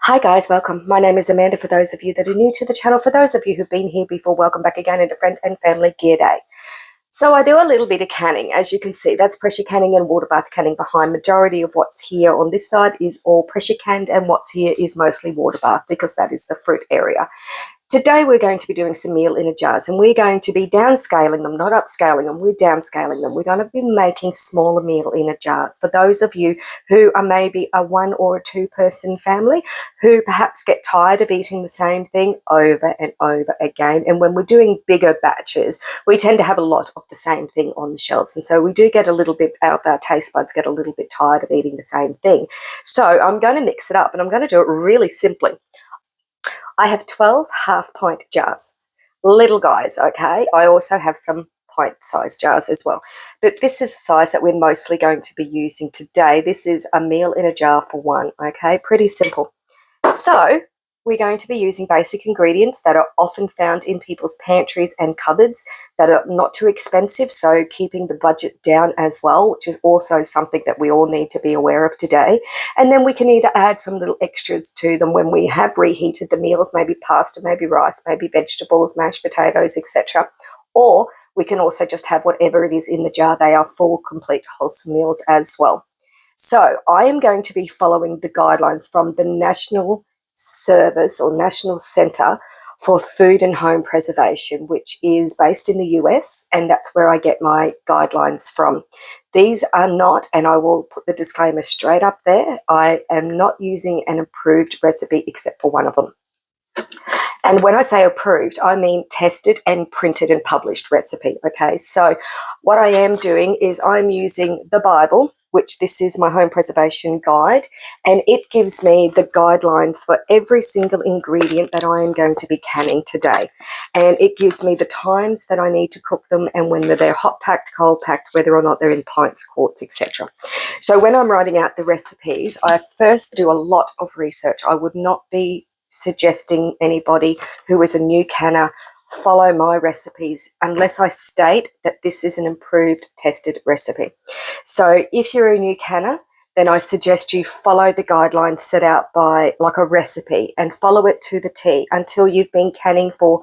Hi guys, welcome. My name is Amanda for those of you that are new to the channel. For those of you who've been here before, welcome back again into Friends and Family Gear Day. So I do a little bit of canning. As you can see, that's pressure canning and water bath canning behind. Majority of what's here on this side is all pressure canned, and what's here is mostly water bath because that is the fruit area. Today we're going to be doing some meal in a jars, and we're going to be downscaling them, not upscaling them, we're downscaling them. We're going to be making smaller meal in a jars. For those of you who are maybe a one or a two person family who perhaps get tired of eating the same thing over and over again, and when we're doing bigger batches, we tend to have a lot of the same thing on the shelves, and so we do get a little bit, our taste buds get a little bit tired of eating the same thing. So I'm going to mix it up, and I'm going to do it really simply. I have 12 half-pint jars, little guys, okay? I also have some pint-sized jars as well. But this is the size that we're mostly going to be using today. This is a meal in a jar for one, okay? Pretty simple. So we're going to be using basic ingredients that are often found in people's pantries and cupboards that are not too expensive, so keeping the budget down as well, which is also something that we all need to be aware of today. And then we can either add some little extras to them when we have reheated the meals, maybe pasta, maybe rice, maybe vegetables, mashed potatoes, etc. Or we can also just have whatever it is in the jar. They are full, complete, wholesome meals as well. So I am going to be following the guidelines from the National Service or National Centre for Food and Home Preservation, which is based in the US, and that's where I get my guidelines from. These are not, and I will put the disclaimer straight up there, I am not using an approved recipe except for one of them. And when I say approved, I mean tested and printed and published recipe, okay? So what I am doing is I'm using the Bible, which this is my home preservation guide, and it gives me the guidelines for every single ingredient that I am going to be canning today. And it gives me the times that I need to cook them and whether they're hot packed, cold packed, whether or not they're in pints, quarts, etc. So when I'm writing out the recipes, I first do a lot of research. I would not be suggesting anybody who is a new canner follow my recipes unless I state that this is an improved, tested recipe. So if you're a new canner, then I suggest you follow the guidelines set out by like a recipe and follow it to the T until you've been canning for,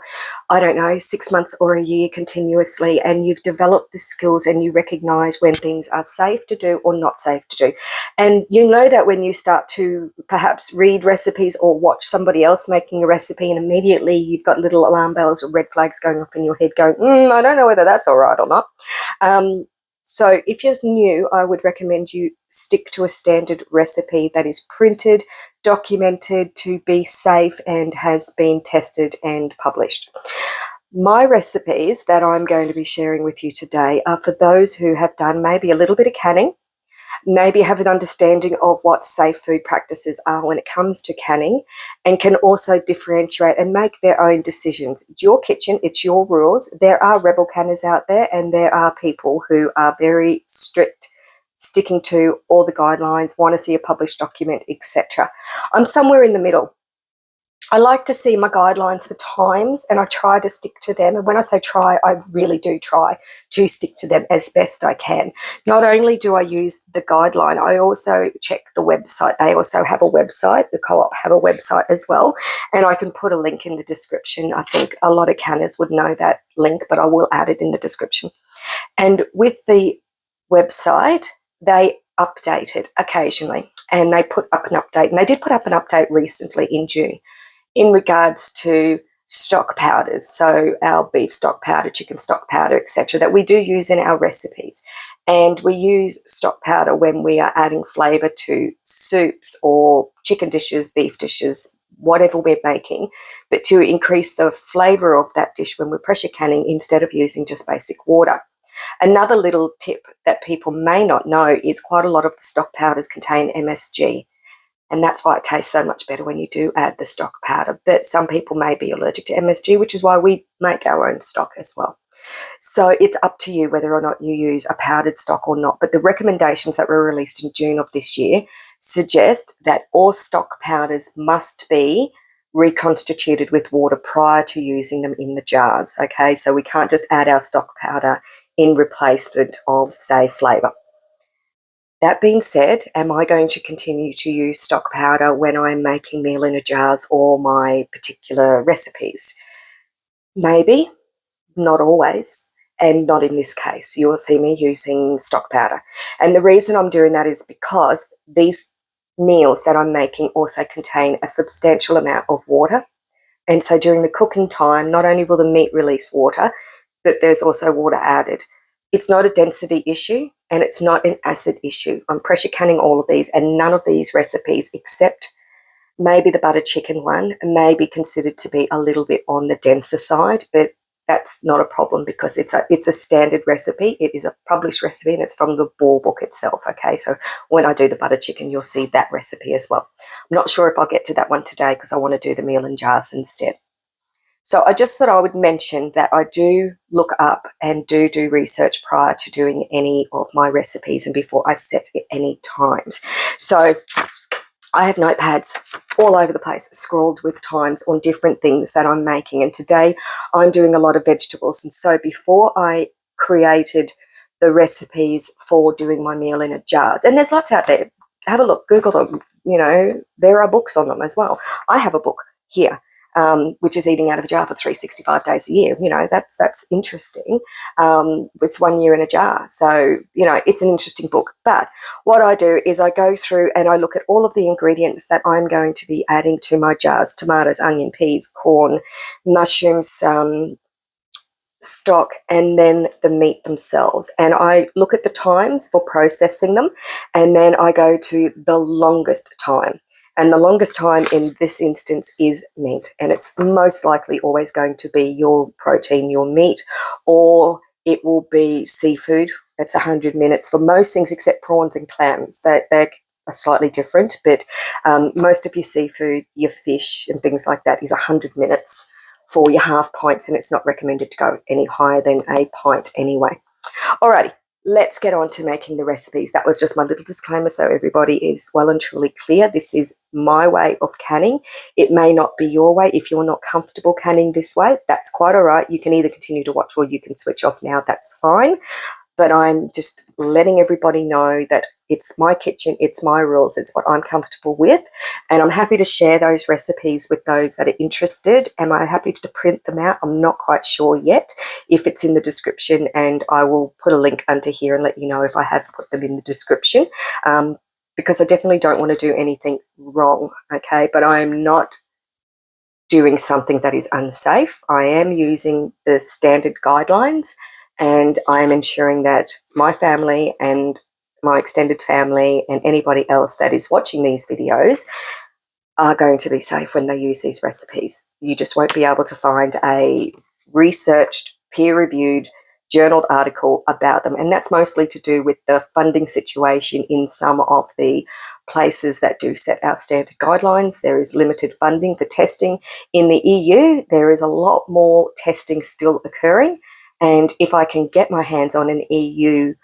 I don't know, 6 months or a year continuously, and you've developed the skills and you recognize when things are safe to do or not safe to do. And you know that when you start to perhaps read recipes or watch somebody else making a recipe, and immediately you've got little alarm bells or red flags going off in your head going, I don't know whether that's all right or not. So if you're new, I would recommend you stick to a standard recipe that is printed, documented to be safe and has been tested and published. My recipes that I'm going to be sharing with you today are for those who have done maybe a little bit of canning, maybe have an understanding of what safe food practices are when it comes to canning, and can also differentiate and make their own decisions. It's your kitchen, it's your rules. There are rebel canners out there, and there are people who are very strict, sticking to all the guidelines, want to see a published document, etc. I'm somewhere in the middle. I like to see my guidelines for times, and I try to stick to them. And when I say try, I really do try to stick to them as best I can. Not only do I use the guideline, I also check the website. They also have a website. The co-op have a website as well, and I can put a link in the description. I think a lot of canners would know that link, but I will add it in the description. And with the website, they update it occasionally, and they put up an update. And they did put up an update recently in June in regards to stock powders, so our beef stock powder, chicken stock powder, etc., that we do use in our recipes. And we use stock powder when we are adding flavour to soups or chicken dishes, beef dishes, whatever we're making, but to increase the flavour of that dish when we're pressure canning instead of using just basic water. Another little tip that people may not know is quite a lot of the stock powders contain MSG. And that's why it tastes so much better when you do add the stock powder. But some people may be allergic to MSG, which is why we make our own stock as well. So it's up to you whether or not you use a powdered stock or not. But the recommendations that were released in June of this year suggest that all stock powders must be reconstituted with water prior to using them in the jars. Okay, so we can't just add our stock powder in replacement of, say, flavour. That being said, am I going to continue to use stock powder when I'm making meal in a jars or my particular recipes? Maybe, not always, and not in this case. You will see me using stock powder. And the reason I'm doing that is because these meals that I'm making also contain a substantial amount of water. And so during the cooking time, not only will the meat release water, but there's also water added. It's not a density issue and it's not an acid issue. I'm pressure canning all of these, and none of these recipes, except maybe the butter chicken one, may be considered to be a little bit on the denser side, but that's not a problem because it's a standard recipe. It is a published recipe and it's from the ball book itself. Okay, so when I do the butter chicken, you'll see that recipe as well. I'm not sure if I'll get to that one today because I want to do the meal in jars instead. So I just thought I would mention that I do look up and do research prior to doing any of my recipes and before I set any times. So I have notepads all over the place, scrawled with times on different things that I'm making. And today I'm doing a lot of vegetables. And so before I created the recipes for doing my meal in a jars, and there's lots out there, have a look, Google them, there are books on them as well. I have a book here, which is eating out of a jar for 365 days a year. That's interesting. It's 1 year in a jar. So, it's an interesting book. But what I do is I go through and I look at all of the ingredients that I'm going to be adding to my jars: tomatoes, onion, peas, corn, mushrooms, stock, and then the meat themselves. And I look at the times for processing them, and then I go to the longest time. And the longest time in this instance is meat. And it's most likely always going to be your protein, your meat, or it will be seafood. That's 100 minutes for most things except prawns and clams. They're slightly different, but most of your seafood, your fish and things like that is 100 minutes for your half pints, and it's not recommended to go any higher than a pint anyway. Alrighty. Let's get on to making the recipes. That was just my little disclaimer so everybody is well and truly clear. This is my way of canning. It may not be your way. If you're not comfortable canning this way, that's quite all right. You can either continue to watch or you can switch off now. That's fine. But I'm just letting everybody know that it's my kitchen, it's my rules, it's what I'm comfortable with. And I'm happy to share those recipes with those that are interested. Am I happy to print them out? I'm not quite sure yet. If it's in the description, and I will put a link under here and let you know if I have put them in the description, because I definitely don't want to do anything wrong, okay? But I am not doing something that is unsafe. I am using the standard guidelines, and I am ensuring that my family and my extended family and anybody else that is watching these videos are going to be safe when they use these recipes. You just won't be able to find a researched, peer-reviewed, journaled article about them. And that's mostly to do with the funding situation in some of the places that do set out standard guidelines. There is limited funding for testing. In the EU, there is a lot more testing still occurring. And if I can get my hands on an EU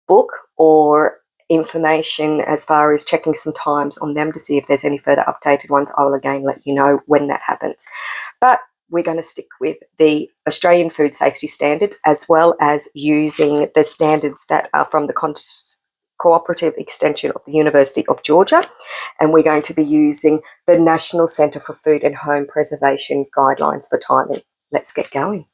book or information as far as checking some times on them to see if there's any further updated ones, I will again let you know when that happens. But we're going to stick with the Australian food safety standards, as well as using the standards that are from the cooperative extension of the University of Georgia. And we're going to be using the National Centre for Food and Home Preservation guidelines for timing. Let's get going.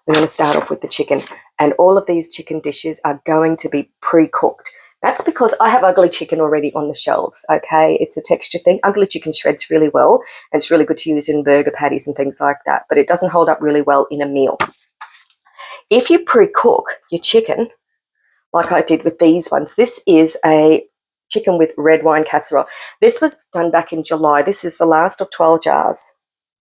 We're going to start off with the chicken, and all of these chicken dishes are going to be pre-cooked. That's because I have ugly chicken already on the shelves, okay? It's a texture thing. Ugly chicken shreds really well, and it's really good to use in burger patties and things like that, but it doesn't hold up really well in a meal. If you pre-cook your chicken, like I did with these ones, this is a chicken with red wine casserole. This was done back in July. This is the last of 12 jars.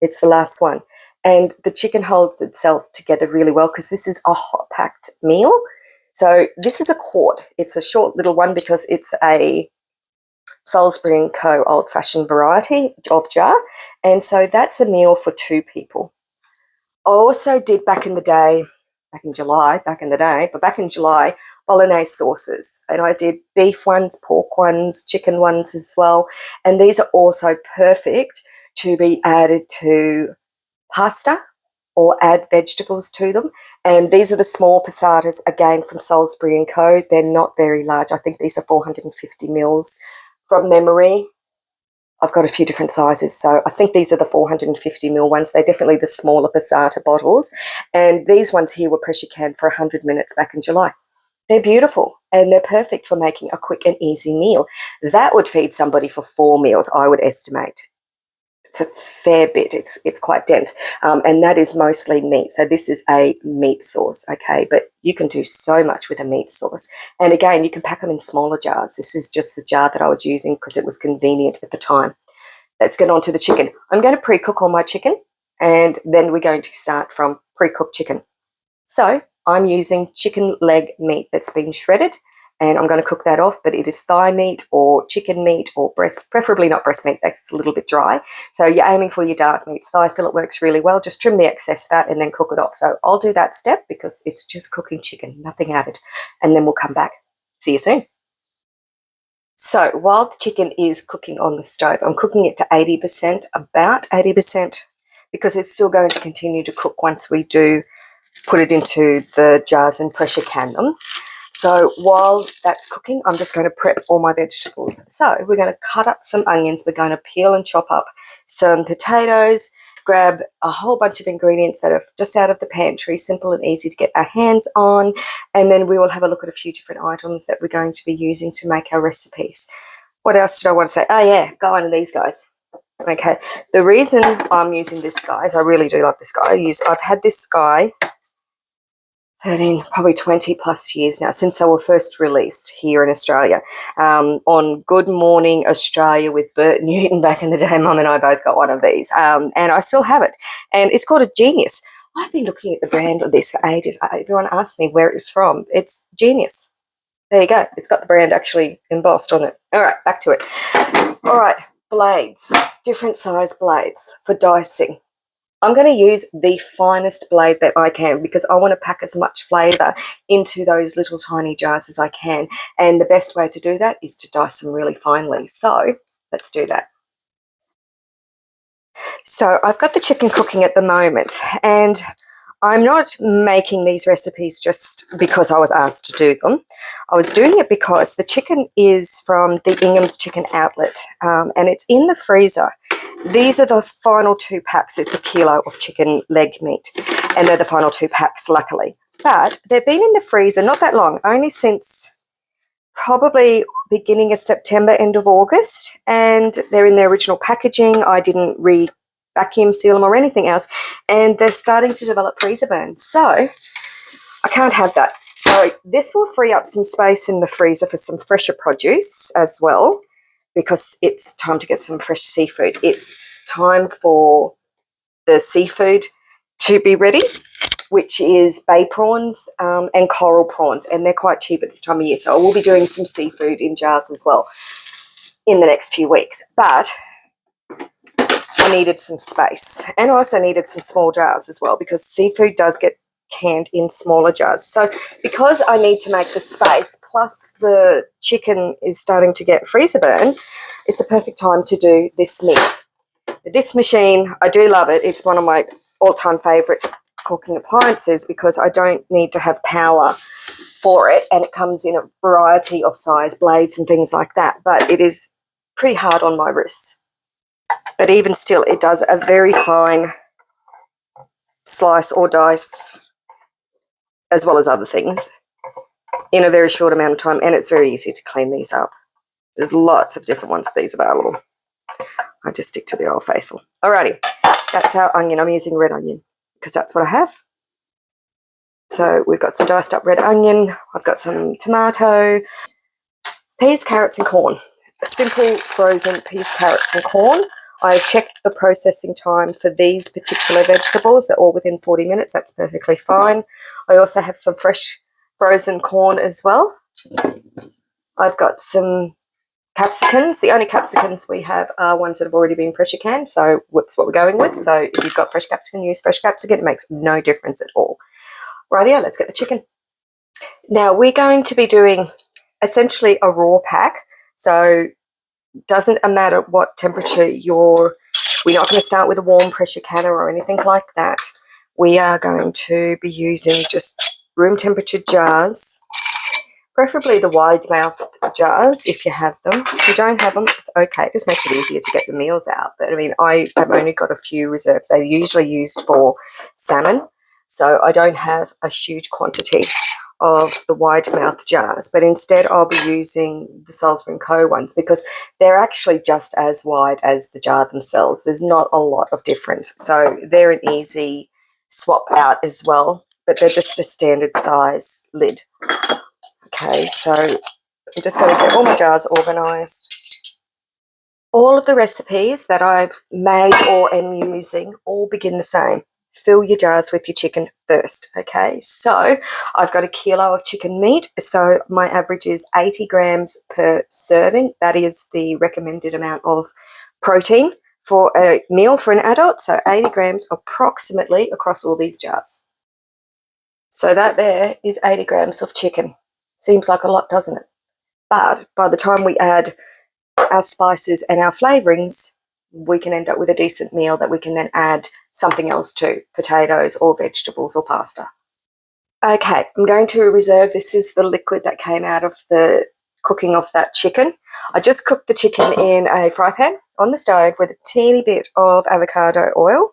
It's the last one. And the chicken holds itself together really well because this is a hot-packed meal. So this is a quart. It's a short little one because it's a Salisbury & Co. old-fashioned variety of jar. And so that's a meal for 2 people. I also did back in July, bolognese sauces. And I did beef ones, pork ones, chicken ones as well. And these are also perfect to be added to pasta or add vegetables to them. And these are the small passatas, again, from Salisbury & Co. They're not very large. I think these are 450 mils from memory. I've got a few different sizes, so I think these are the 450 ml ones. They're definitely the smaller passata bottles. And these ones here were pressure canned for 100 minutes back in July. They're beautiful, and they're perfect for making a quick and easy meal. That would feed somebody for 4 meals, I would estimate. It's a fair bit. It's quite dense, and that is mostly meat. So this is a meat sauce, okay? But you can do so much with a meat sauce. And again, you can pack them in smaller jars. This is just the jar that I was using because it was convenient at the time. Let's get on to the chicken. I'm going to pre-cook all my chicken, and then we're going to start from pre-cooked chicken. So I'm using chicken leg meat that's been shredded, and I'm going to cook that off, but it is thigh meat or chicken meat or breast, preferably not breast meat. That's a little bit dry. So you're aiming for your dark meats. Thigh fillet works really well. Just trim the excess fat and then cook it off. So I'll do that step because it's just cooking chicken, nothing added. And then we'll come back. See you soon. So while the chicken is cooking on the stove, I'm cooking it to 80%, about 80%, because it's still going to continue to cook once we do put it into the jars and pressure can them. So while that's cooking, I'm just going to prep all my vegetables. So we're going to cut up some onions. We're going to peel and chop up some potatoes, grab a whole bunch of ingredients that are just out of the pantry, simple and easy to get our hands on. And then we will have a look at a few different items that we're going to be using to make our recipes. What else did I want to say? Oh yeah, go on to these guys. Okay, the reason I'm using this guy is I really do love this guy. I've had this guy 13, probably 20 plus years now, since they were first released here in Australia. On Good Morning Australia with Bert Newton back in the day, Mum and I both got one of these, and I still have it. And it's called a Genius. I've been looking at the brand of this for ages. Everyone asks me where it's from. It's Genius. There you go. It's got the brand actually embossed on it. All right, back to it. All right, blades, different size blades for dicing. I'm going to use the finest blade that I can because I want to pack as much flavour into those little tiny jars as I can. And the best way to do that is to dice them really finely. So let's do that. So I've got the chicken cooking at the moment, and I'm not making these recipes just because I was asked to do them. I was doing it because the chicken is from the Ingham's Chicken Outlet, and it's in the freezer. These are the final 2 packs. It's a kilo of chicken leg meat, and they're the final 2 packs, luckily. But they've been in the freezer not that long, only since probably beginning of September, end of August, and they're in their original packaging. I didn't vacuum seal them or anything else, and they're starting to develop freezer burn. So I can't have that. So this will free up some space in the freezer for some fresher produce as well, because it's time to get some fresh seafood. It's time for the seafood to be ready, which is bay prawns and coral prawns, and they're quite cheap at this time of year. So I will be doing some seafood in jars as well in the next few weeks. But I needed some space, and I also needed some small jars as well because seafood does get canned in smaller jars. So because I need to make the space, plus the chicken is starting to get freezer burn, it's a perfect time to do this meal. This machine, I do love it. It's one of my all-time favourite cooking appliances because I don't need to have power for it, and it comes in a variety of size blades and things like that, but it is pretty hard on my wrists. But even still, it does a very fine slice or dice, as well as other things, in a very short amount of time, and it's very easy to clean these up. There's lots of different ones of these available. I just stick to the Old Faithful. Alrighty, that's our onion. I'm using red onion because that's what I have. So we've got some diced up red onion. I've got some tomato, peas, carrots and corn. Simple frozen peas, carrots and corn. I've checked the processing time for these particular vegetables. They're all within 40 minutes. That's perfectly fine. I also have some fresh frozen corn as well. I've got some capsicums. The only capsicums we have are ones that have already been pressure canned, so that's what we're going with. So if you've got fresh capsicum, use fresh capsicum. It makes no difference at all. Rightio, let's get the chicken. Now we're going to be doing essentially a raw pack, so doesn't matter what temperature we're not going to start with a warm pressure canner or anything like that. we are going to be using just room temperature jars, preferably the wide mouth jars if you have them. If you don't have them, it's okay. It just makes it easier to get the meals out. But I mean, I have only got a few reserved. They're usually used for salmon, so I don't have a huge quantity of the wide mouth jars, but instead I'll be using the Salisbury & Co ones because they're actually just as wide as the jar themselves. There's not a lot of difference, so they're an easy swap out as well, but they're just a standard size lid. Okay, so I'm just going to get all my jars organised. All of the recipes that I've made or am using all begin the same. Fill your jars with your chicken first, okay? So I've got a kilo of chicken meat, so my average is 80 grams per serving. That is the recommended amount of protein for a meal for an adult, so 80 grams approximately across all these jars. So that there is 80 grams of chicken. Seems like a lot, doesn't it? But by the time we add our spices and our flavourings, we can end up with a decent meal that we can then add something else to, potatoes or vegetables or pasta. Okay, I'm going to reserve, this is the liquid that came out of the cooking of that chicken. I just cooked the chicken in a fry pan on the stove with a teeny bit of avocado oil,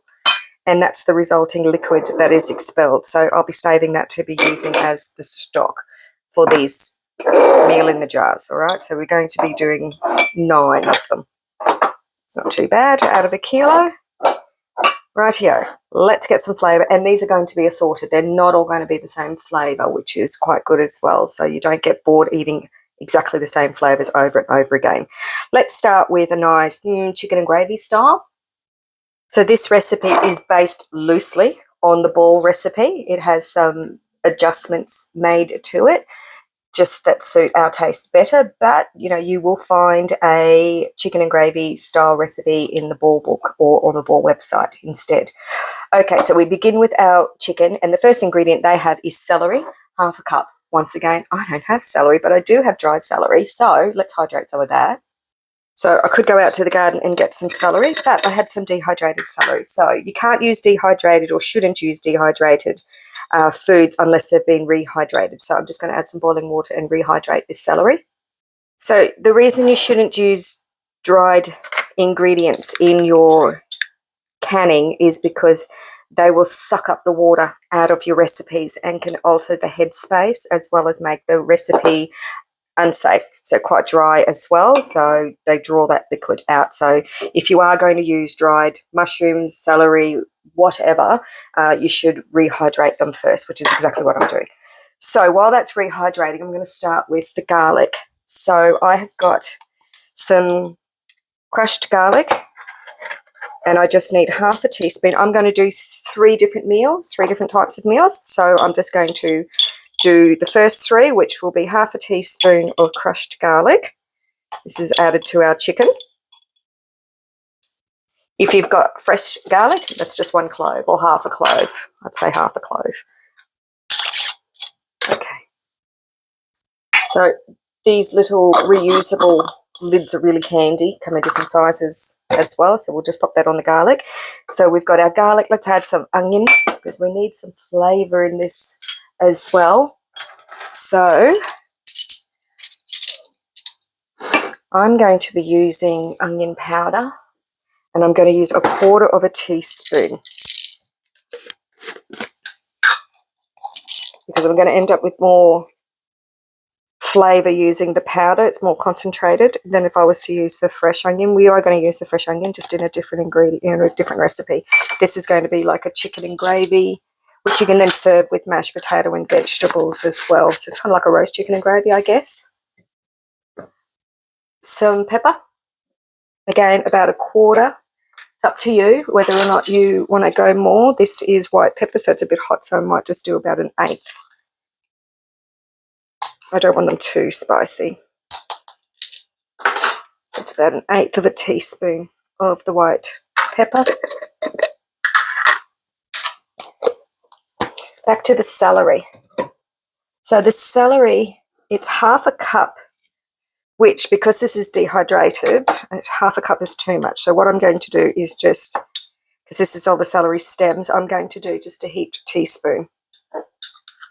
and that's the resulting liquid that is expelled. So I'll be saving that to be using as the stock for these meal in the jars, all right? So we're going to be doing 9 of them. It's not too bad, out of a kilo. Rightio, let's get some flavour, and these are going to be assorted. They're not all going to be the same flavour, which is quite good as well, so you don't get bored eating exactly the same flavours over and over again. Let's start with a nice chicken and gravy style. So this recipe is based loosely on the ball recipe. It has some adjustments made to it, just that suit our taste better, but you will find a chicken and gravy style recipe in the ball book or on the ball website instead. Okay, so we begin with our chicken, and the first ingredient they have is celery, half a cup. Once again, I don't have celery, but I do have dried celery, so let's hydrate some of that. So I could go out to the garden and get some celery, but I had some dehydrated celery. So you can't use dehydrated, or shouldn't use dehydrated foods unless they've been rehydrated. So I'm just going to add some boiling water and rehydrate this celery. So the reason you shouldn't use dried ingredients in your canning is because they will suck up the water out of your recipes and can alter the headspace, as well as make the recipe unsafe, so quite dry as well, so they draw that liquid out. So if you are going to use dried mushrooms, celery, whatever, you should rehydrate them first, which is exactly what I'm doing. So while that's rehydrating, I'm going to start with the garlic. So I have got some crushed garlic, and I just need half a teaspoon. I'm going to do 3 different meals, 3 different types of meals, so I'm just going to do the first 3, which will be half a teaspoon of crushed garlic. This is added to our chicken. If you've got fresh garlic, that's just 1 clove or half a clove. I'd say half a clove. Okay. So these little reusable lids are really handy, come in different sizes as well. So we'll just pop that on the garlic. So we've got our garlic. Let's add some onion because we need some flavour in this as well. So I'm going to be using onion powder, and I'm going to use 1/4 teaspoon because I'm going to end up with more flavour using the powder. It's more concentrated than if I was to use the fresh onion. We are going to use the fresh onion, just in a different ingredient, in a different recipe. This is going to be like a chicken and gravy, which you can then serve with mashed potato and vegetables as well. So it's kind of like a roast chicken and gravy, I guess. Some pepper, again about 1/4. It's up to you whether or not you want to go more. This is white pepper, so it's a bit hot, so I might just do about 1/8. I don't want them too spicy. It's about 1/8 teaspoon of the white pepper. Back to the celery. So the celery, it's half a cup, which, because this is dehydrated, half a cup is too much. So what I'm going to do is just because this is all the celery stems, I'm going to do just a heaped teaspoon.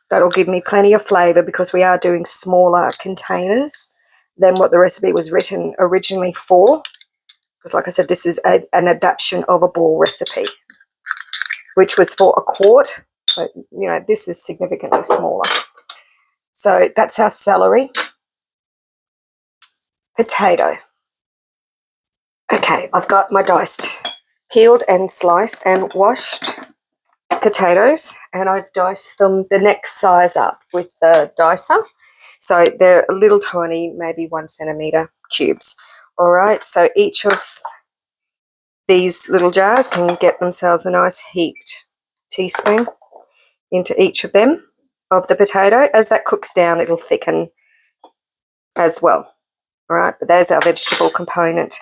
That'll give me plenty of flavour because we are doing smaller containers than what the recipe was written originally for. Because like I said, this is an adaptation of a ball recipe, which was for a quart. But, you know, this is significantly smaller. So that's our celery. Potato. Okay, I've got my diced, peeled and sliced and washed potatoes, and I've diced them the next size up with the dicer. So they're a little tiny, maybe 1 centimetre cubes. All right, so each of these little jars can get themselves a nice heaped teaspoon into each of them of the potato. As that cooks down, it'll thicken as well. All right, but there's our vegetable component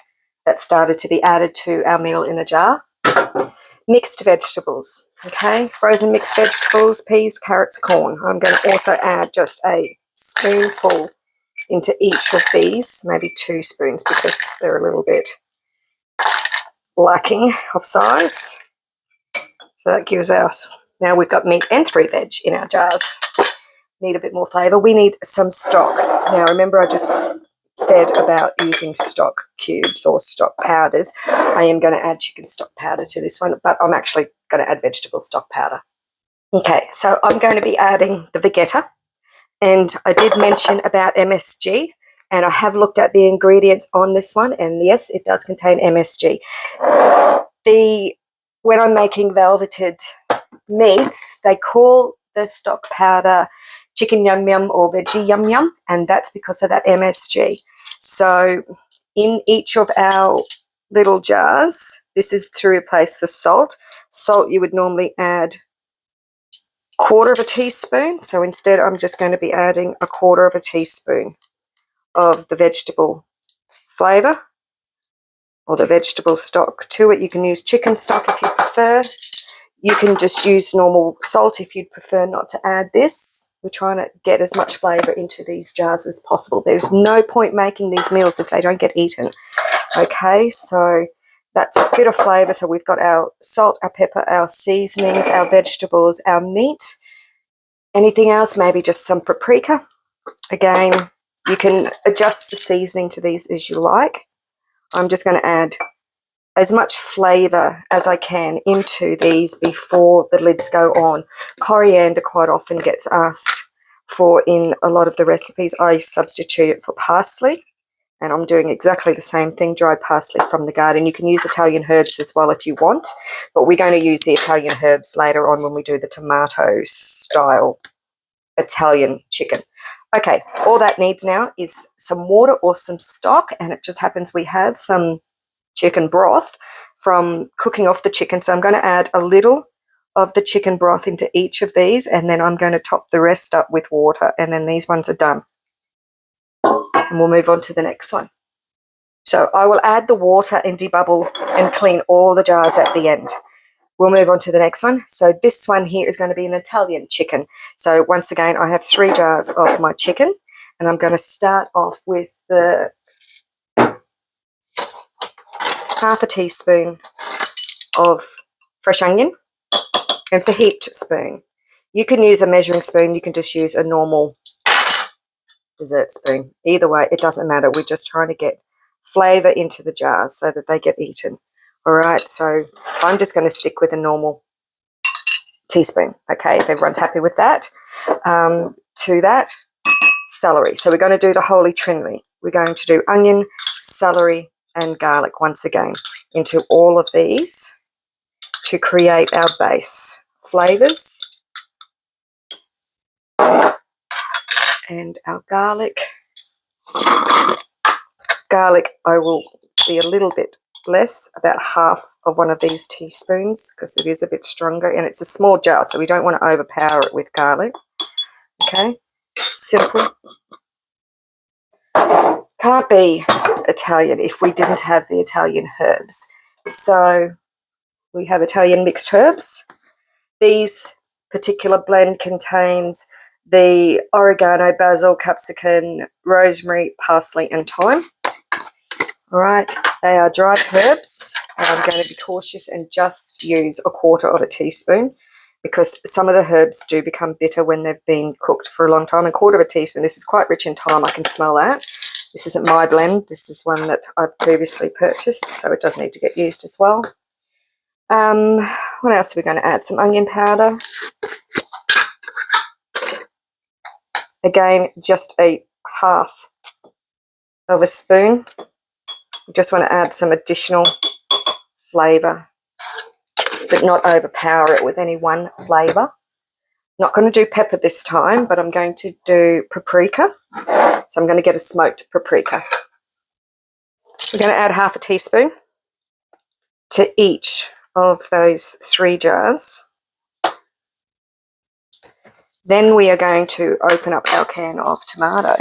that started to be added to our meal in a jar. Mixed vegetables, okay, frozen mixed vegetables, peas, carrots, corn. I'm going to also add just a spoonful into each of these, maybe 2 spoons because they're a little bit lacking of size. So that gives us, now we've got meat and 3 veg in our jars. Need a bit more flavour. We need some stock. Now remember I just said about using stock cubes or stock powders. I am going to add chicken stock powder to this one, but I'm actually going to add vegetable stock powder. Okay, so I'm going to be adding the vegeta, and I did mention about MSG, and I have looked at the ingredients on this one, and yes, it does contain MSG. When I'm making velveted meats, they call the stock powder chicken yum yum or veggie yum yum, and that's because of that MSG. So in each of our little jars, this is to replace the salt. Salt you would normally add 1/4 teaspoon. So instead I'm just going to be adding 1/4 teaspoon of the vegetable flavour or the vegetable stock to it. You can use chicken stock if you prefer. You can just use normal salt if you'd prefer not to add this. We're trying to get as much flavour into these jars as possible. There's no point making these meals if they don't get eaten. Okay, so that's a bit of flavour. So we've got our salt, our pepper, our seasonings, our vegetables, our meat. Anything else? Maybe just some paprika. Again, you can adjust the seasoning to these as you like. I'm just going to add as much flavour as I can into these before the lids go on. Coriander quite often gets asked for in a lot of the recipes. I substitute it for parsley, and I'm doing exactly the same thing, dried parsley from the garden. You can use Italian herbs as well if you want, but we're going to use the Italian herbs later on when we do the tomato style Italian chicken. Okay, all that needs now is some water or some stock, and it just happens we have some chicken broth from cooking off the chicken. So I'm going to add a little of the chicken broth into each of these, and then I'm going to top the rest up with water, and then these ones are done. And we'll move on to the next one. So I will add the water and debubble and clean all the jars at the end. We'll move on to the next one. So this one here is going to be an Italian chicken. So once again, I have 3 jars of my chicken, and I'm going to start off with the 1/2 teaspoon of fresh onion. It's a heaped spoon. You can use a measuring spoon. You can just use a normal dessert spoon. Either way, it doesn't matter. We're just trying to get flavour into the jars so that they get eaten. All right, so I'm just going to stick with a normal teaspoon, okay, if everyone's happy with that. To that, celery. So we're going to do the Holy Trinity. We're going to do onion, celery, and garlic once again into all of these to create our base flavours. And our garlic. Garlic, I will be a little bit less, about 1/2 of one of these teaspoons because it is a bit stronger, and it's a small jar, so we don't want to overpower it with garlic. Okay, simple. Can't be Italian if we didn't have the Italian herbs. So we have Italian mixed herbs. These particular blend contains the oregano, basil, capsicum, rosemary, parsley, and thyme. All right, they are dried herbs, and I'm going to be cautious and just use 1/4 teaspoon because some of the herbs do become bitter when they've been cooked for a long time. 1/4 teaspoon, this is quite rich in thyme, I can smell that. This isn't my blend, this is one that I've previously purchased, so it does need to get used as well. What else are we going to add? Some onion powder. Again, just a 1/2 spoon. We just want to add some additional flavour, but not overpower it with any one flavour. Not going to do pepper this time, but I'm going to do paprika. So I'm going to get a smoked paprika. We're going to add 1/2 teaspoon to each of those 3 jars. Then we are going to open up our can of tomato,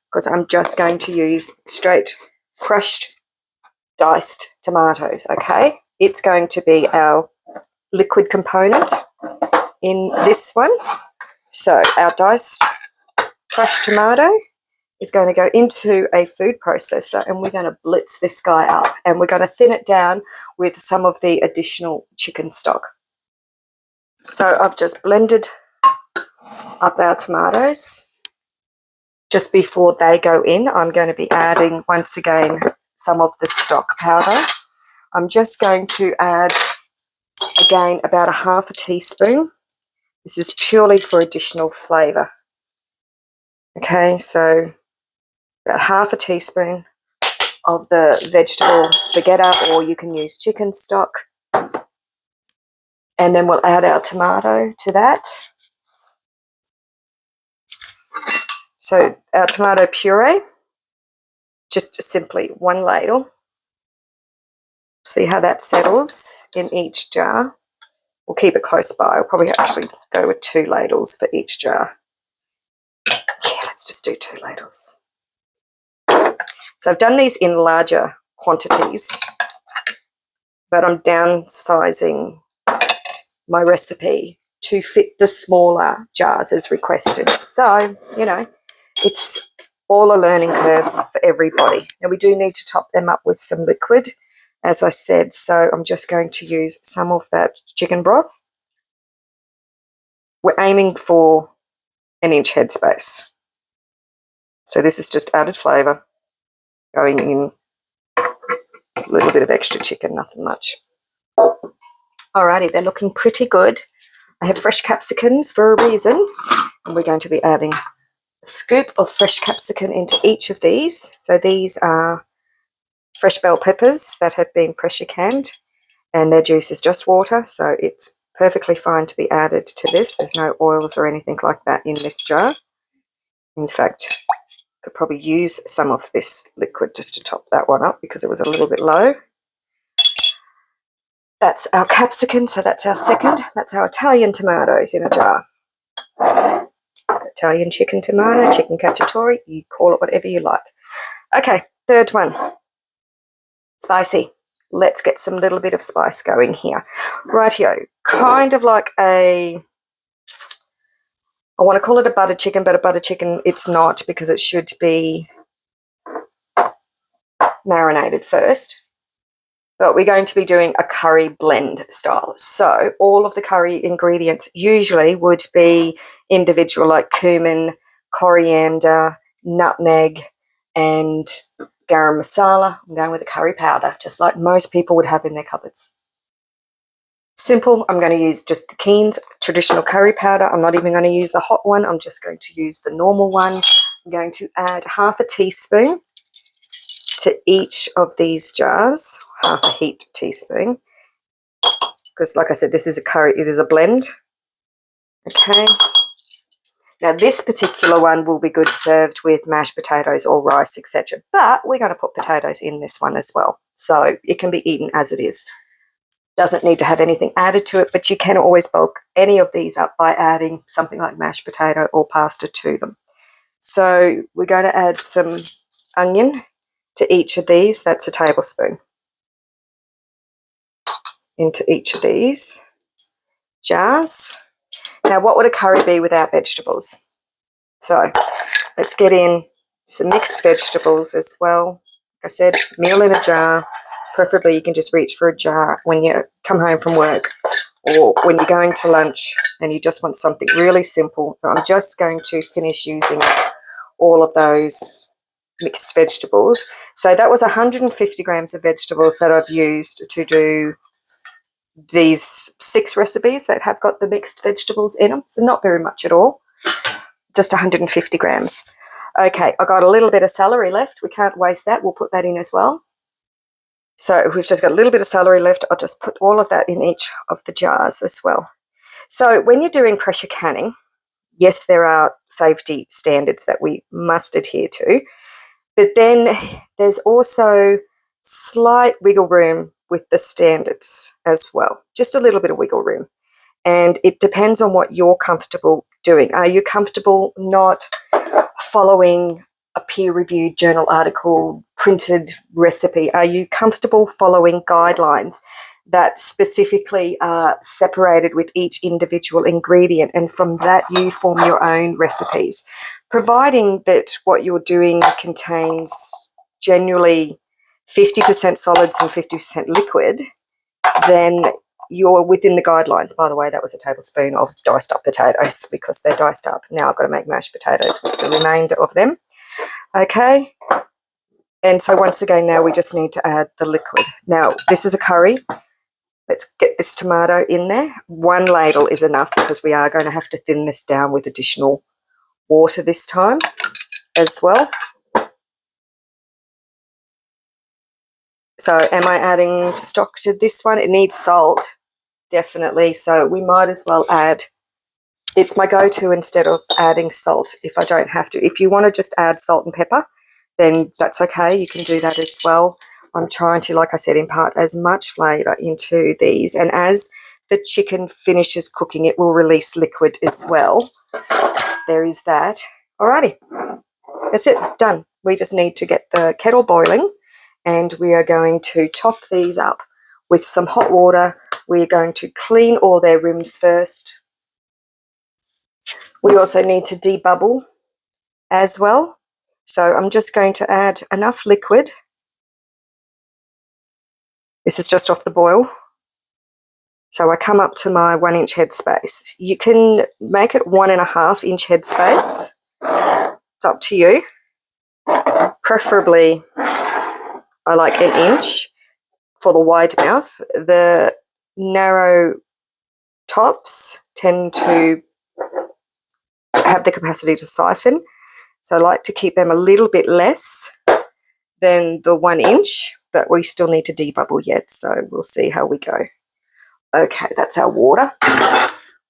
because I'm just going to use straight crushed diced tomatoes, okay? It's going to be our liquid component in this one. So our diced crushed tomato is going to go into a food processor, and we're going to blitz this guy up, and we're going to thin it down with some of the additional chicken stock. So I've just blended up our tomatoes. Just before they go in, I'm going to be adding, once again, some of the stock powder. I'm just going to add, again, about 1/2 teaspoon. This is purely for additional flavour. Okay, so about 1/2 teaspoon of the vegetable vegeta, or you can use chicken stock. And then we'll add our tomato to that. So our tomato puree, just simply 1 ladle. See how that settles in each jar. We'll keep it close by. I'll probably actually go with 2 ladles for each jar. Yeah, let's just do 2 ladles. So I've done these in larger quantities, but I'm downsizing my recipe to fit the smaller jars as requested. So, you know, it's all a learning curve for everybody. Now, we do need to top them up with some liquid, as I said, so I'm just going to use some of that chicken broth. We're aiming for 1 inch headspace. So this is just added flavour going in, a little bit of extra chicken, nothing much. Alrighty, they're looking pretty good. I have fresh capsicums for a reason, and we're going to be adding a scoop of fresh capsicum into each of these. So these are fresh bell peppers that have been pressure canned, and their juice is just water, so it's perfectly fine to be added to this. There's no oils or anything like that in this jar. In fact, could probably use some of this liquid just to top that one up because it was a little bit low. That's our capsicum, so that's our second. That's our Italian tomatoes in a jar. Italian chicken tomato, chicken cacciatore, you call it whatever you like. Okay, third one. Spicy. Let's get some little bit of spice going here. Rightio, kind of like a, I want to call it a butter chicken, but a butter chicken it's not, because it should be marinated first. But we're going to be doing a curry blend style. So all of the curry ingredients usually would be individual, like cumin, coriander, nutmeg, and garam masala. I'm going with a curry powder, just like most people would have in their cupboards. Simple. I'm going to use just the Keen's traditional curry powder. I'm not even going to use the hot one. I'm just going to use the normal one. I'm going to add 1/2 teaspoon to each of these jars, 1/2 heaped teaspoon, because like I said, this is a curry, it is a blend. Okay. Now this particular one will be good served with mashed potatoes or rice, etc. But we're going to put potatoes in this one as well. So it can be eaten as it is. Doesn't need to have anything added to it, but you can always bulk any of these up by adding something like mashed potato or pasta to them. So we're going to add some onion to each of these. That's a tablespoon into each of these jars. Now, what would a curry be without vegetables? So let's get in some mixed vegetables as well. Like I said, meal in a jar. Preferably you can just reach for a jar when you come home from work or when you're going to lunch and you just want something really simple. So I'm just going to finish using all of those mixed vegetables. So that was 150 grams of vegetables that I've used to do these 6 recipes that have got the mixed vegetables in them. So not very much at all, just 150 grams. Okay, I got a little bit of celery left. We can't waste that. We'll put that in as well. So we've just got a little bit of celery left. I'll just put all of that in each of the jars as well. So when you're doing pressure canning, yes, there are safety standards that we must adhere to, but then there's also slight wiggle room with the standards as well, just a little bit of wiggle room. And it depends on what you're comfortable doing. Are you comfortable not following a peer-reviewed journal article, printed recipe? Are you comfortable following guidelines that specifically are separated with each individual ingredient, and from that you form your own recipes? Providing that what you're doing contains generally 50% solids and 50% liquid, then you're within the guidelines. By the way, that was a tablespoon of diced up potatoes because they're diced up. Now I've got to make mashed potatoes with the remainder of them. Okay, and so once again, now we just need to add the liquid. Now, this is a curry. Let's get this tomato in there. 1 ladle is enough because we are going to have to thin this down with additional water this time as well. So am I adding stock to this one? It needs salt, definitely, so we might as well add. It's my go-to instead of adding salt if I don't have to. If you want to just add salt and pepper, then that's okay. You can do that as well. I'm trying to, like I said, impart as much flavour into these. And as the chicken finishes cooking, it will release liquid as well. There is that. Alrighty. That's it. Done. We just need to get the kettle boiling and we are going to top these up with some hot water. We are going to clean all their rims first. We also need to debubble as well. So I'm just going to add enough liquid. This is just off the boil. So I come up to my 1 inch headspace. You can make it 1.5 inch headspace. It's up to you. Preferably, I like 1 inch for the wide mouth. The narrow tops tend to have the capacity to siphon, so I like to keep them a little bit less than the 1 inch, but we still need to debubble yet, so we'll see how we go. Okay, that's our water.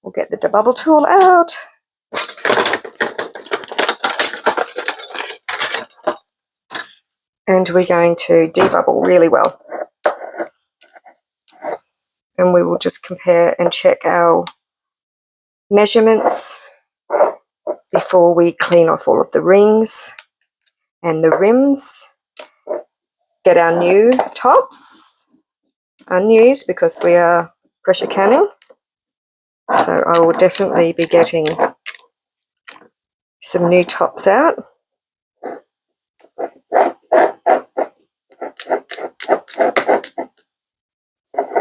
We'll get the debubble tool out. And we're going to debubble really well. And we will just compare and check our measurements before we clean off all of the rings and the rims. Get our new tops unused because we are pressure canning. So I will definitely be getting some new tops out.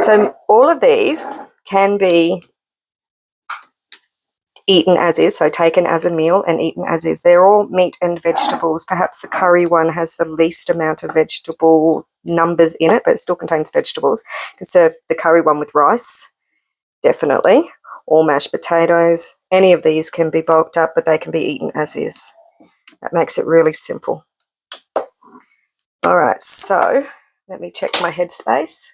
So all of these can be eaten as is, so taken as a meal and eaten as is. They're all meat and vegetables. Perhaps the curry one has the least amount of vegetable numbers in it, but it still contains vegetables. You can serve the curry one with rice, definitely, or mashed potatoes. Any of these can be bulked up, but they can be eaten as is. That makes it really simple. All right, so let me check my headspace.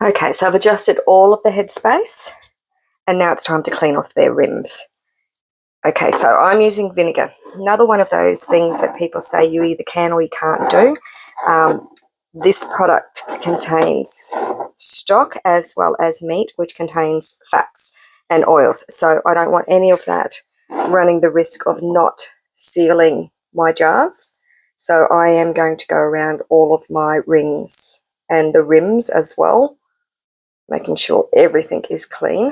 Okay, so I've adjusted all of the headspace. And now it's time to clean off their rims. Okay, so I'm using vinegar. Another one of those things that people say you either can or you can't do. This product contains stock as well as meat, which contains fats and oils. So I don't want any of that running the risk of not sealing my jars. So I am going to go around all of my rings and the rims as well, making sure everything is clean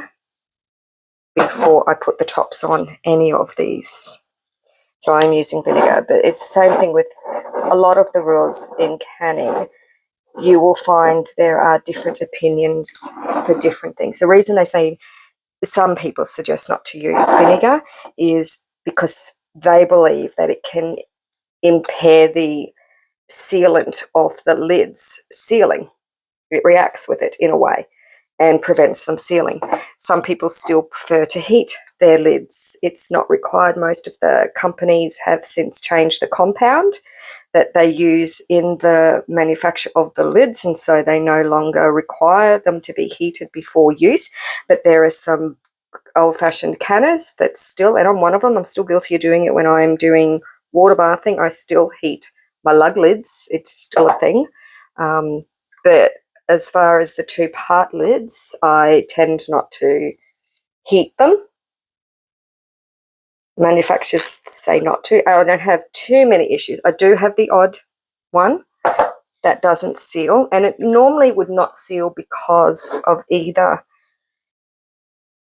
before I put the tops on any of these. So I'm using vinegar, but it's the same thing with a lot of the rules in canning. You will find there are different opinions for different things. The reason they say some people suggest not to use vinegar is because they believe that it can impair the sealant of the lid's sealing. It reacts with it in a way and prevents them sealing. Some people still prefer to heat their lids. It's not required. Most of the companies have since changed the compound that they use in the manufacture of the lids, and so they no longer require them to be heated before use. But there are some old-fashioned canners that still, and I'm one of them, I'm still guilty of doing it when I'm doing water bathing. I still heat my lug lids. It's still a thing. But as far as the two-part lids, I tend not to heat them. Manufacturers say not to. I don't have too many issues. I do have the odd one that doesn't seal, and it normally would not seal because of either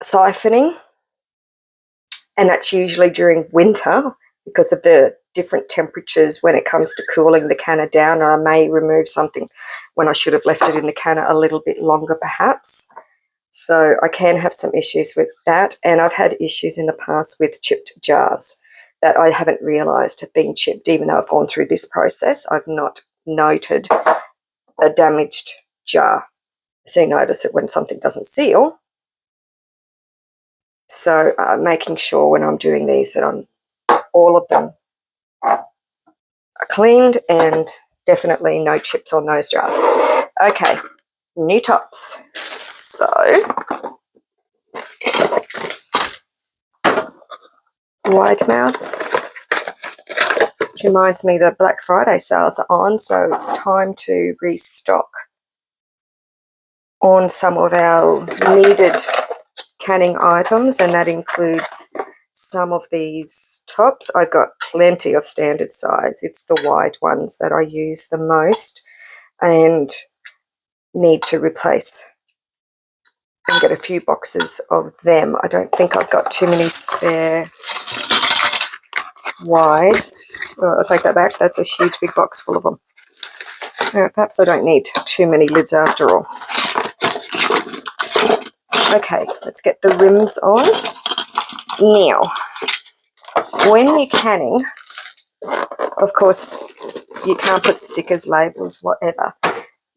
siphoning, and that's usually during winter because of the different temperatures when it comes to cooling the canner down, or I may remove something when I should have left it in the canner a little bit longer perhaps. So I can have some issues with that, and I've had issues in the past with chipped jars that I haven't realised have been chipped. Even though I've gone through this process, I've not noted a damaged jar. So you notice it when something doesn't seal. So making sure when I'm doing these that all of them are cleaned and definitely no chips on those jars. Okay, new tops. So White Mouse, which reminds me that Black Friday sales are on, so it's time to restock on some of our needed canning items, and that includes some of these tops. I've got plenty of standard size. It's the wide ones that I use the most and need to replace and get a few boxes of them. I don't think I've got too many spare wides. Well, I'll take that back. That's a huge big box full of them. Perhaps I don't need too many lids after all. Okay, let's get the rims on. Now, when you're canning, of course, you can't put stickers, labels, whatever.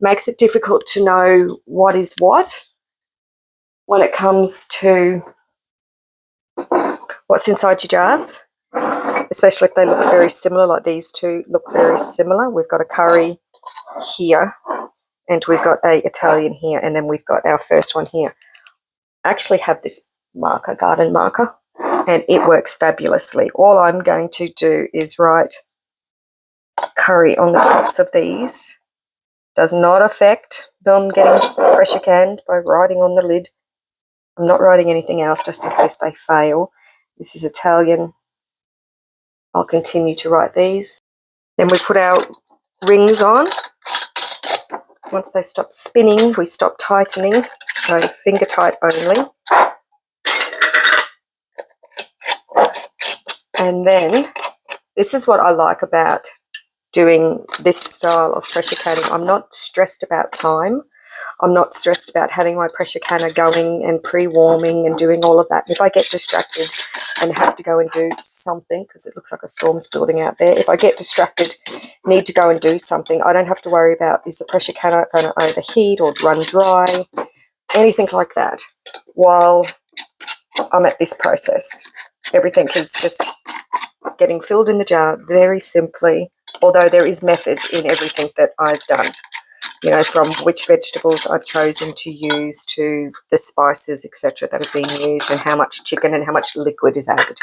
Makes it difficult to know what is what when it comes to what's inside your jars, especially if they look very similar, like these two look very similar. We've got a curry here, and we've got a Italian here, and then we've got our first one here. I actually have this marker, garden marker, and it works fabulously. All I'm going to do is write curry on the tops of these. Does not affect them getting pressure canned by writing on the lid. I'm not writing anything else just in case they fail. This is Italian. I'll continue to write these. Then we put our rings on. Once they stop spinning, we stop tightening, so finger tight only. And then this is what I like about doing this style of pressure canning. I'm not stressed about time. I'm not stressed about having my pressure canner going and pre-warming and doing all of that. If I get distracted and have to go and do something, because it looks like a storm's building out there, if I get distracted, need to go and do something, I don't have to worry about, is the pressure canner going to overheat or run dry, anything like that, while I'm at this process. Everything is just getting filled in the jar very simply, although there is method in everything that I've done. You know, from which vegetables I've chosen to use to the spices, etc., that have been used, and how much chicken and how much liquid is added.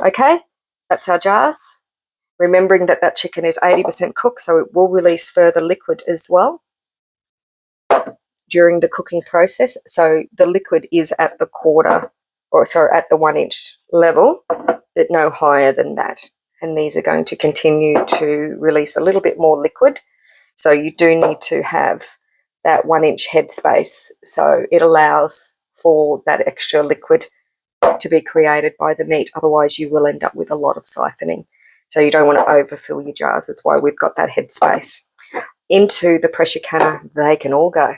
Okay, that's our jars. Remembering that that chicken is 80% cooked, so it will release further liquid as well during the cooking process. So the liquid is at the at the 1 inch level, but no higher than that. And these are going to continue to release a little bit more liquid. So you do need to have that 1 inch headspace, so it allows for that extra liquid to be created by the meat. Otherwise, you will end up with a lot of siphoning. So you don't want to overfill your jars. That's why we've got that headspace. Into the pressure canner, they can all go.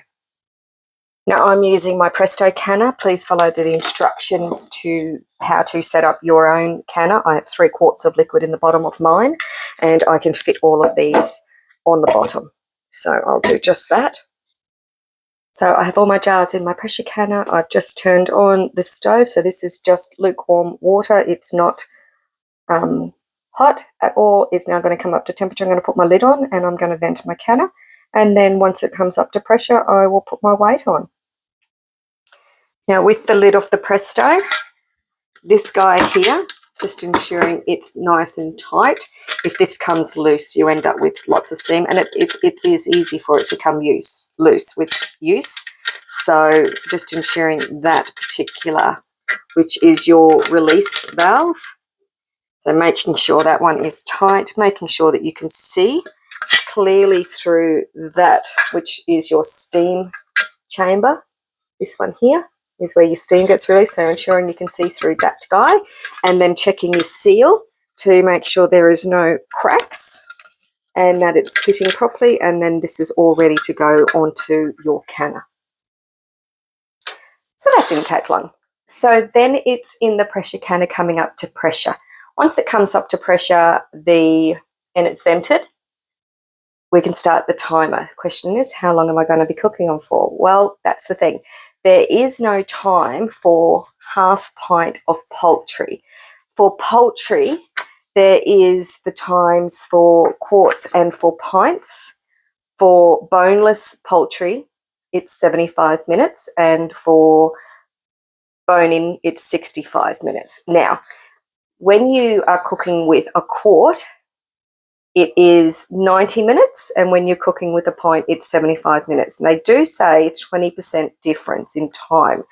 Now I'm using my Presto canner. Please follow the instructions to how to set up your own canner. I have 3 quarts of liquid in the bottom of mine, and I can fit all of these on the bottom. So I'll do just that. So I have all my jars in my pressure canner. I've just turned on the stove. So this is just lukewarm water. It's not hot at all. It's now going to come up to temperature. I'm going to put my lid on and I'm going to vent my canner. And then once it comes up to pressure, I will put my weight on. Now with the lid of the Presto, this guy here, just ensuring it's nice and tight. If this comes loose, you end up with lots of steam, and it is easy for it to come loose with use. So just ensuring that particular, which is your release valve. So making sure that one is tight, making sure that you can see clearly through that, which is your steam chamber. This one here is where your steam gets released, so ensuring you can see through that guy, and then checking your seal to make sure there is no cracks and that it's fitting properly, and then this is all ready to go onto your canner. So that didn't take long. So then it's in the pressure canner coming up to pressure. Once it comes up to pressure and it's vented, we can start the timer. The question is, how long am I going to be cooking on for? Well, that's the thing. There is no time for half pint of poultry. For poultry, there is the times for quarts and for pints. For boneless poultry, it's 75 minutes, and for bone-in, it's 65 minutes. Now, when you are cooking with a quart, it is 90 minutes, and when you're cooking with a pint, it's 75 minutes. And they do say it's 20% difference in time.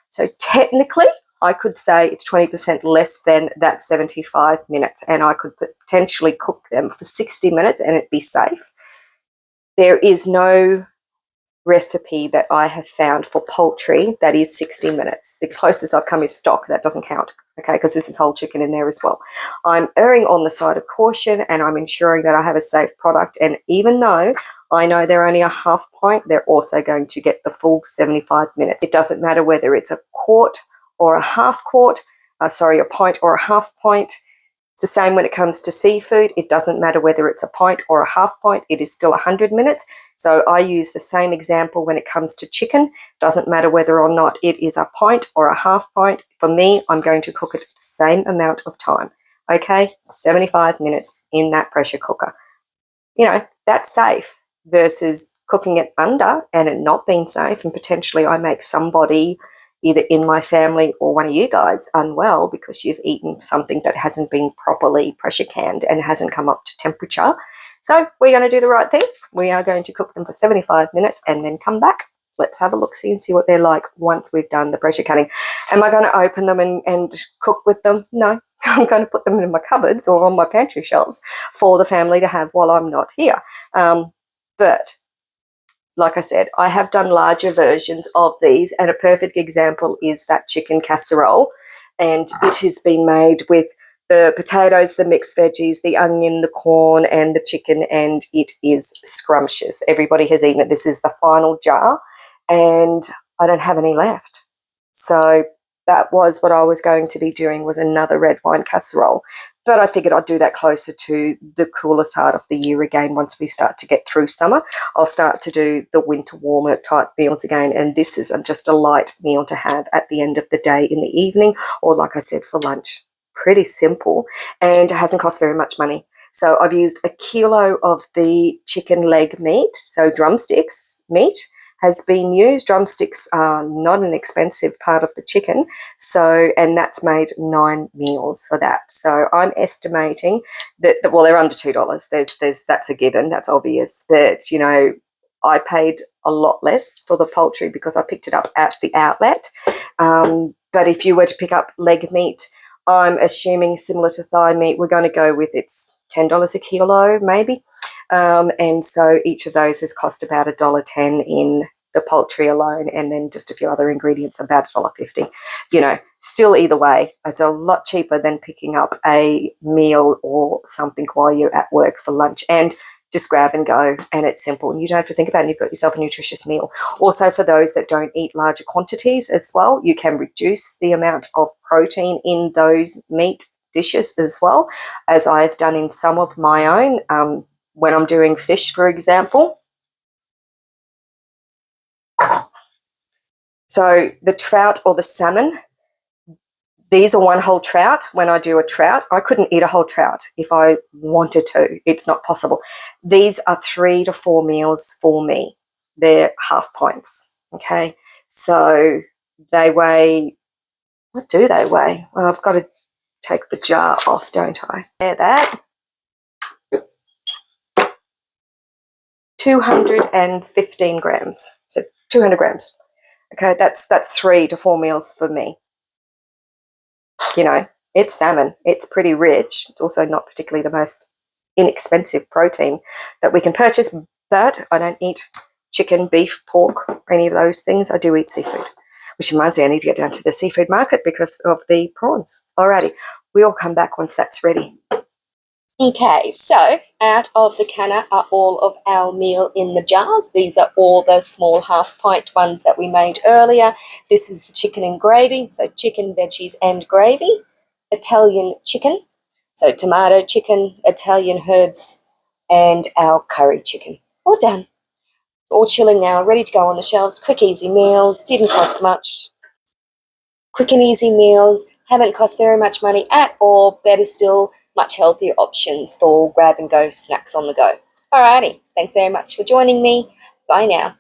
So technically, I could say it's 20% less than that 75 minutes, and I could potentially cook them for 60 minutes and it'd be safe. There is no recipe that I have found for poultry that is 60 minutes. The closest I've come is stock. That doesn't count, okay, because this is whole chicken in there as well. I'm erring on the side of caution, and I'm ensuring that I have a safe product. And even though I know they're only a half pint, they're also going to get the full 75 minutes. It doesn't matter whether it's a quart or a half quart, a pint or a half pint. It's the same when it comes to seafood. It doesn't matter whether it's a pint or a half pint. It is still 100 minutes. So I use the same example when it comes to chicken. Doesn't matter whether or not it is a pint or a half pint. For me, I'm going to cook it the same amount of time. Okay, 75 minutes in that pressure cooker. You know, that's safe versus cooking it under and it not being safe, and potentially I make somebody either in my family or one of you guys unwell because you've eaten something that hasn't been properly pressure canned and hasn't come up to temperature. So we're going to do the right thing. We are going to cook them for 75 minutes and then come back. Let's have a look-see and see what they're like once we've done the pressure canning. Am I going to open them and cook with them? No. I'm going to put them in my cupboards or on my pantry shelves for the family to have while I'm not here. But like I said, I have done larger versions of these, and a perfect example is that chicken casserole, and it has been made with the potatoes, the mixed veggies, the onion, the corn, and the chicken, and it is scrumptious. Everybody has eaten it. This is the final jar, and I don't have any left. So that was what I was going to be doing, was another red wine casserole. But I figured I'd do that closer to the cooler side of the year again. Once we start to get through summer, I'll start to do the winter warmer type meals again. And this is just a light meal to have at the end of the day in the evening, or like I said, for lunch. Pretty simple, and it hasn't cost very much money. So I've used 1 kilo of the chicken leg meat, so drumsticks meat has been used. Drumsticks are not an expensive part of the chicken, so, and that's made 9 meals for that. So I'm estimating that, well, they're under $2. That's a given, that's obvious. But, you know, I paid a lot less for the poultry because I picked it up at the outlet. But if you were to pick up leg meat, I'm assuming similar to thigh meat, we're going to go with it's $10 a kilo maybe. And so each of those has cost about $1.10 in the poultry alone and then just a few other ingredients, about $1.50. You know, still either way, it's a lot cheaper than picking up a meal or something while you're at work for lunch, and just grab and go, and it's simple and you don't have to think about it, and you've got yourself a nutritious meal. Also, for those that don't eat larger quantities as well, you can reduce the amount of protein in those meat dishes as well, as I've done in some of my own, when I'm doing fish, for example. So the trout or the salmon, these are one whole trout. When I do a trout, I couldn't eat a whole trout if I wanted to. It's not possible. These are 3 to 4 meals for me. They're half pints, okay? So they weigh, what do they weigh? Well, I've got to take the jar off, don't I? There, that. 215 grams. So 200 grams. Okay, that's 3 to 4 meals for me. You know, it's salmon. It's pretty rich. It's also not particularly the most inexpensive protein that we can purchase, but I don't eat chicken, beef, pork, or any of those things. I do eat seafood, which reminds me I need to get down to the seafood market because of the prawns. Alrighty, we'll come back once that's ready. Okay, so out of the canner are all of our meal in the jars. These are all the small half pint ones that we made earlier. This is the chicken and gravy, so chicken, veggies and gravy. Italian chicken, so tomato chicken, Italian herbs, and our curry chicken. All done. All chilling now, ready to go on the shelves. Quick, easy meals, didn't cost much. Quick and easy meals, haven't cost very much money at all. Better still, much healthier options for grab and go snacks on the go. Alrighty, thanks very much for joining me. Bye now.